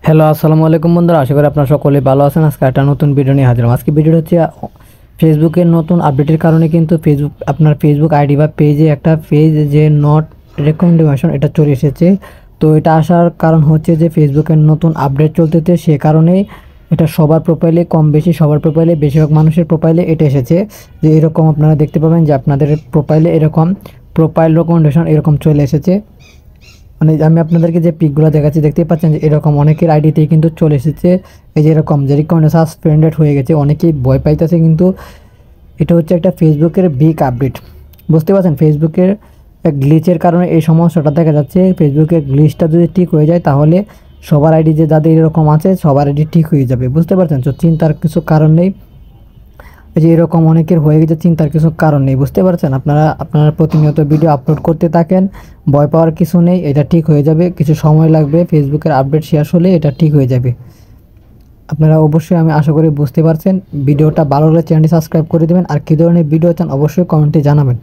Hello, আসসালামু আলাইকুম বন্ধুরা। আশা করি আপনারা সকলেই ভালো আছেন। আজকে একটা নতুন ভিডিও নিয়ে হাজির হলাম। আজকে ভিডিওটা হচ্ছে ফেসবুকের নতুন আপডেটের কারণে কিন্তু আপনার ফেসবুক আইডি বা পেজে একটা পেজ যে নট রেকমেন্ডেশন এটা চলে এসেছে। তো এটা আসার কারণ হচ্ছে যে ফেসবুকের নতুন আপডেট চলতেছে, সে কারণেই এটা সবার প্রোফাইলে কম বেশি সবার প্রোফাইলে বেশিরভাগ মানুষের প্রোফাইলে এটা এসেছে যে এরকম আপনারা দেখতে পাবেন যে আপনাদের প্রোফাইলে এরকম প্রোফাইল রেকমেন্ডেশন এরকম চলে এসেছে। মানে আমি আপনাদেরকে যে পিকগুলো দেখাচ্ছি দেখতেই পাচ্ছেন যে এরকম অনেকের আইডিতেই কিন্তু চলে এসেছে। এই যে এরকম যে রিকমেন্ড সাসপেন্ডেড হয়ে গেছে, অনেকেই ভয় পাইতেছে, কিন্তু এটা হচ্ছে একটা ফেসবুকের বিগ আপডেট। বুঝতে পারছেন, ফেসবুকের গ্লিচের কারণে এই সমস্যাটা দেখা যাচ্ছে। ফেসবুকের গ্লিচটা যদি ঠিক হয়ে যায় তাহলে সবার আইডি যে যাদের এরকম আছে সবার আইডি ঠিক হয়ে যাবে। বুঝতে পারছেন, তো চিন্তার কিছু কারণ নেই। এই যে এরকম অনেকের হয়ে গেছে, চিন্তার কিছু কারণ নেই। বুঝতে পারছেন, আপনারা প্রতিনিয়ত ভিডিও আপলোড করতে থাকেন, ভয় পাওয়ার কিছু নেই, এটা ঠিক হয়ে যাবে। কিছু সময় লাগবে, ফেসবুকের আপডেট শেষ হলে এটা ঠিক হয়ে যাবে। আপনারা অবশ্যই, আমি আশা করি বুঝতে পারছেন। ভিডিওটা ভালো হলে চ্যানেলটি সাবস্ক্রাইব করে দেবেন, আর কী ধরনের ভিডিও চান অবশ্যই কমেন্টে জানাবেন।